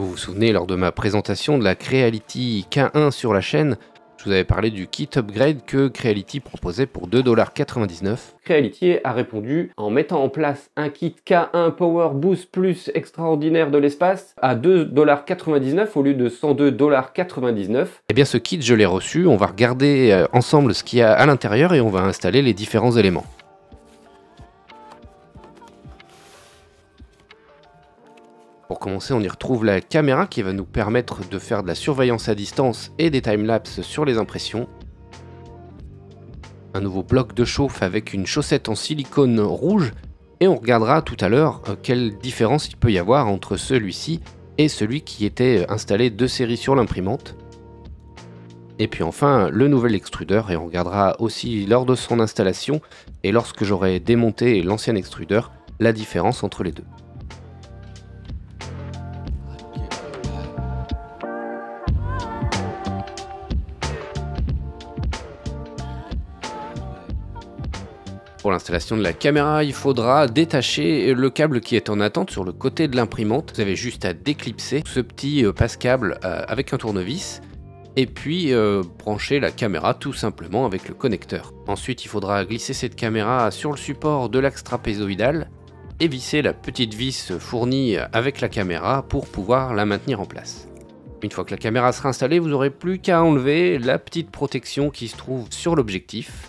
Vous vous souvenez, lors de ma présentation de la Creality K1 sur la chaîne, je vous avais parlé du kit upgrade que Creality proposait pour 2,99 $. Creality a répondu en mettant en place un kit K1 Power Boost Plus extraordinaire de l'espace à 2,99 $ au lieu de 102,99 $. Et bien ce kit, je l'ai reçu, on va regarder ensemble ce qu'il y a à l'intérieur et on va installer les différents éléments. Pour commencer, on y retrouve la caméra qui va nous permettre de faire de la surveillance à distance et des timelapses sur les impressions. Un nouveau bloc de chauffe avec une chaussette en silicone rouge et on regardera tout à l'heure quelle différence il peut y avoir entre celui-ci et celui qui était installé de série sur l'imprimante. Et puis enfin, le nouvel extrudeur et on regardera aussi lors de son installation et lorsque j'aurai démonté l'ancien extrudeur, la différence entre les deux. Pour l'installation de la caméra, il faudra détacher le câble qui est en attente sur le côté de l'imprimante. Vous avez juste à déclipser ce petit passe-câble avec un tournevis et puis brancher la caméra tout simplement avec le connecteur. Ensuite, il faudra glisser cette caméra sur le support de l'axe trapézoïdal et visser la petite vis fournie avec la caméra pour pouvoir la maintenir en place. Une fois que la caméra sera installée, vous n'aurez plus qu'à enlever la petite protection qui se trouve sur l'objectif.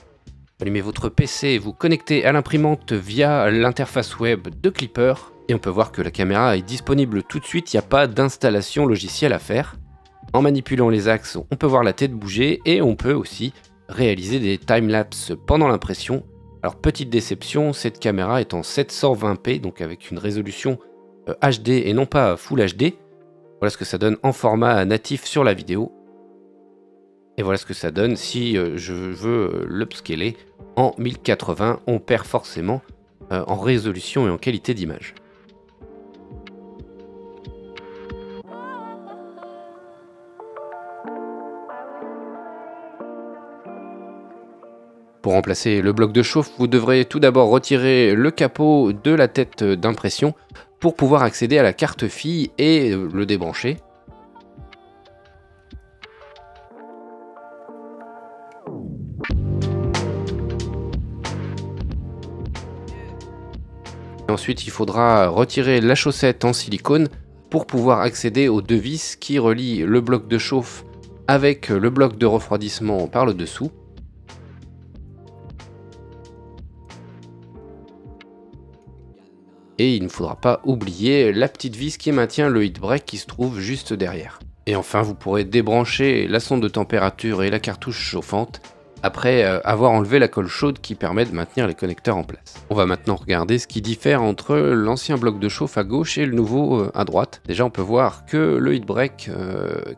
Allumez votre PC et vous connectez à l'imprimante via l'interface web de Klipper et on peut voir que la caméra est disponible tout de suite, il n'y a pas d'installation logicielle à faire. En manipulant les axes, on peut voir la tête bouger et on peut aussi réaliser des timelapses pendant l'impression. Alors petite déception, cette caméra est en 720p, donc avec une résolution HD et non pas Full HD. Voilà ce que ça donne en format natif sur la vidéo. Et voilà ce que ça donne si je veux l'upscaler en 1080, on perd forcément en résolution et en qualité d'image. Pour remplacer le bloc de chauffe, vous devrez tout d'abord retirer le capot de la tête d'impression pour pouvoir accéder à la carte fille et le débrancher. Ensuite, il faudra retirer la chaussette en silicone pour pouvoir accéder aux deux vis qui relient le bloc de chauffe avec le bloc de refroidissement par le dessous. Et il ne faudra pas oublier la petite vis qui maintient le heat break qui se trouve juste derrière. Et enfin, vous pourrez débrancher la sonde de température et la cartouche chauffante après avoir enlevé la colle chaude qui permet de maintenir les connecteurs en place. On va maintenant regarder ce qui diffère entre l'ancien bloc de chauffe à gauche et le nouveau à droite. Déjà on peut voir que le heat break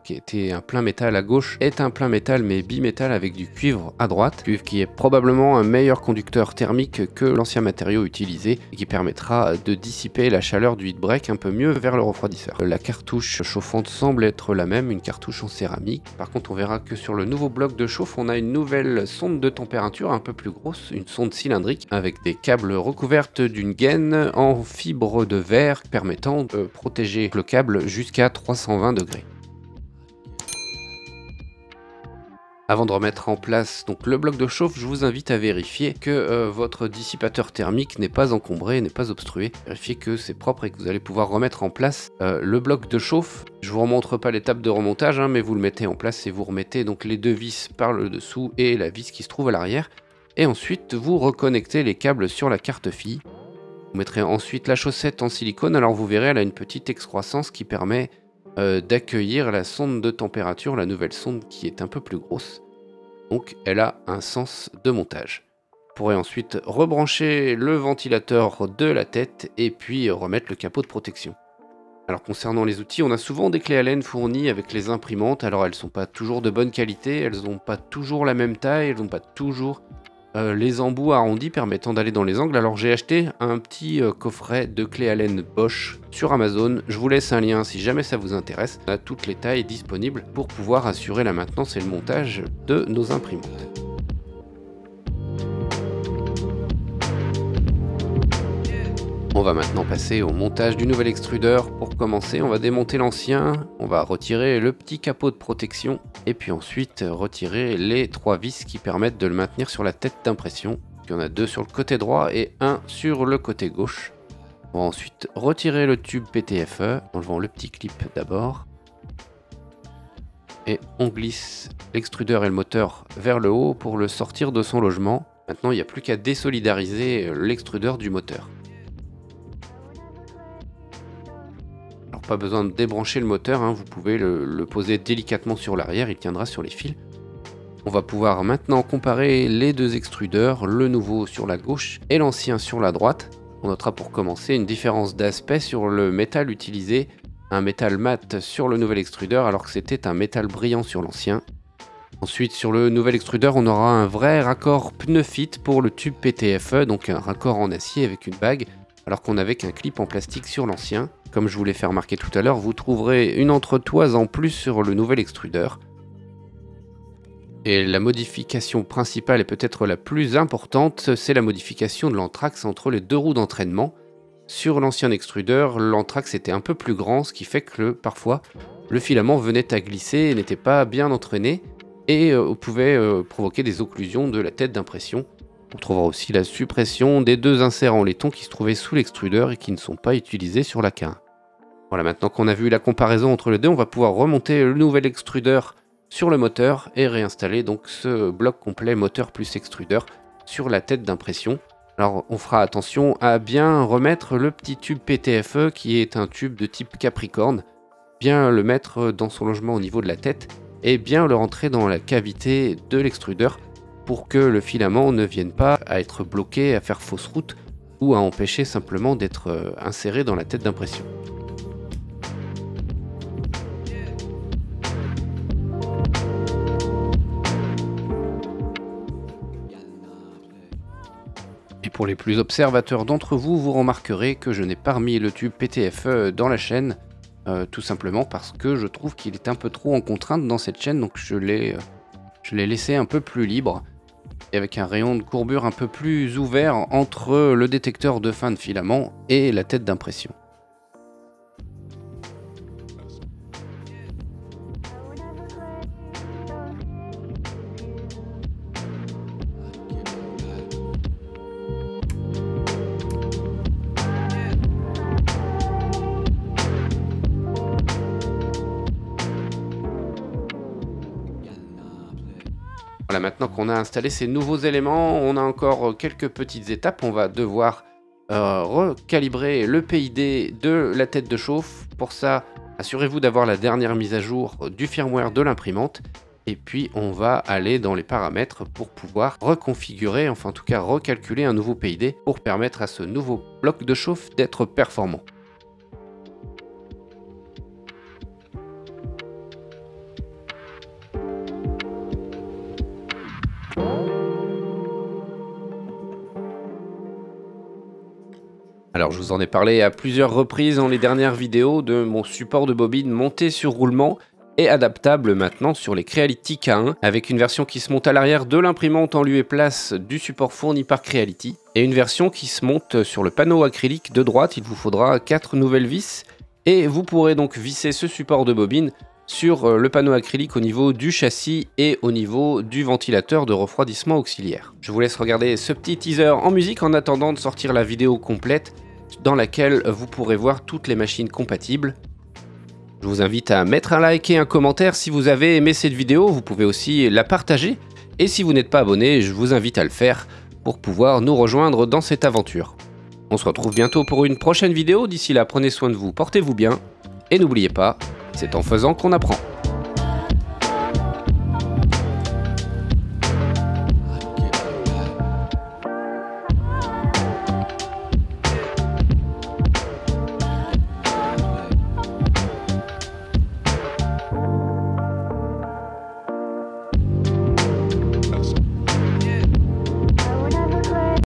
qui était un plein métal à gauche est un plein métal mais bimétal avec du cuivre à droite. Cuivre qui est probablement un meilleur conducteur thermique que l'ancien matériau utilisé et qui permettra de dissiper la chaleur du heat break un peu mieux vers le refroidisseur. La cartouche chauffante semble être la même, une cartouche en céramique. Par contre on verra que sur le nouveau bloc de chauffe on a une nouvelle sonde de température un peu plus grosse, une sonde cylindrique avec des câbles recouvertes d'une gaine en fibre de verre permettant de protéger le câble jusqu'à 320 degrés. Avant de remettre en place donc le bloc de chauffe, je vous invite à vérifier que votre dissipateur thermique n'est pas encombré, n'est pas obstrué. Vérifiez que c'est propre et que vous allez pouvoir remettre en place le bloc de chauffe. Je vous remontre pas l'étape de remontage, mais vous le mettez en place et vous remettez donc les deux vis par le dessous et la vis qui se trouve à l'arrière. Et ensuite, vous reconnectez les câbles sur la carte fille. Vous mettrez ensuite la chaussette en silicone. Alors vous verrez, elle a une petite excroissance qui permet d'accueillir la sonde de température, la nouvelle sonde qui est un peu plus grosse. Donc elle a un sens de montage. Vous pourrez ensuite rebrancher le ventilateur de la tête et puis remettre le capot de protection. Alors concernant les outils, on a souvent des clés Allen fournies avec les imprimantes. Alors elles ne sont pas toujours de bonne qualité, elles n'ont pas toujours la même taille, elles n'ont pas toujours les embouts arrondis permettant d'aller dans les angles. Alors j'ai acheté un petit coffret de clés Allen Bosch sur Amazon. Je vous laisse un lien si jamais ça vous intéresse. On a toutes les tailles disponibles pour pouvoir assurer la maintenance et le montage de nos imprimantes. On va maintenant passer au montage du nouvel extrudeur. Pour commencer, on va démonter l'ancien, on va retirer le petit capot de protection et puis ensuite retirer les 3 vis qui permettent de le maintenir sur la tête d'impression. Il y en a 2 sur le côté droit et 1 sur le côté gauche. On va ensuite retirer le tube PTFE, enlevant le petit clip d'abord. Et on glisse l'extrudeur et le moteur vers le haut pour le sortir de son logement. Maintenant, il n'y a plus qu'à désolidariser l'extrudeur du moteur. Alors, pas besoin de débrancher le moteur, hein, vous pouvez le poser délicatement sur l'arrière, il tiendra sur les fils. On va pouvoir maintenant comparer les 2 extrudeurs, le nouveau sur la gauche et l'ancien sur la droite. On notera pour commencer une différence d'aspect sur le métal utilisé, un métal mat sur le nouvel extrudeur alors que c'était un métal brillant sur l'ancien. Ensuite, sur le nouvel extrudeur, on aura un vrai raccord pneu fit pour le tube PTFE, donc un raccord en acier avec une bague, alors qu'on n'avait qu'un clip en plastique sur l'ancien. Comme je vous l'ai fait remarquer tout à l'heure, vous trouverez une entretoise en plus sur le nouvel extrudeur. Et la modification principale et peut-être la plus importante, c'est la modification de l'anthrax entre les 2 roues d'entraînement. Sur l'ancien extrudeur, l'anthrax était un peu plus grand, ce qui fait que parfois le filament venait à glisser et n'était pas bien entraîné et pouvait provoquer des occlusions de la tête d'impression. On trouvera aussi la suppression des 2 inserts en laiton qui se trouvaient sous l'extrudeur et qui ne sont pas utilisés sur la K1. Voilà, maintenant qu'on a vu la comparaison entre les deux, on va pouvoir remonter le nouvel extrudeur sur le moteur et réinstaller donc ce bloc complet moteur plus extrudeur sur la tête d'impression. Alors on fera attention à bien remettre le petit tube PTFE qui est un tube de type Capricorne, bien le mettre dans son logement au niveau de la tête et bien le rentrer dans la cavité de l'extrudeur pour que le filament ne vienne pas à être bloqué, à faire fausse route ou à empêcher simplement d'être inséré dans la tête d'impression. Et pour les plus observateurs d'entre vous, vous remarquerez que je n'ai pas remis le tube PTFE dans la chaîne, tout simplement parce que je trouve qu'il est un peu trop en contrainte dans cette chaîne, donc je l'ai laissé un peu plus libre, et avec un rayon de courbure un peu plus ouvert entre le détecteur de fin de filament et la tête d'impression. Voilà, maintenant qu'on a installé ces nouveaux éléments, on a encore quelques petites étapes. On va devoir recalibrer le PID de la tête de chauffe. Pour ça, assurez-vous d'avoir la dernière mise à jour du firmware de l'imprimante. Et puis, on va aller dans les paramètres pour pouvoir reconfigurer, enfin en tout cas recalculer un nouveau PID pour permettre à ce nouveau bloc de chauffe d'être performant. Alors je vous en ai parlé à plusieurs reprises dans les dernières vidéos de mon support de bobine monté sur roulement et adaptable maintenant sur les Creality K1 avec une version qui se monte à l'arrière de l'imprimante en lieu et place du support fourni par Creality et une version qui se monte sur le panneau acrylique de droite. Il vous faudra 4 nouvelles vis et vous pourrez donc visser ce support de bobine sur le panneau acrylique au niveau du châssis et au niveau du ventilateur de refroidissement auxiliaire. Je vous laisse regarder ce petit teaser en musique en attendant de sortir la vidéo complète dans laquelle vous pourrez voir toutes les machines compatibles. Je vous invite à mettre un like et un commentaire si vous avez aimé cette vidéo, vous pouvez aussi la partager et si vous n'êtes pas abonné, je vous invite à le faire pour pouvoir nous rejoindre dans cette aventure. On se retrouve bientôt pour une prochaine vidéo, d'ici là prenez soin de vous, portez-vous bien et n'oubliez pas, c'est en faisant qu'on apprend.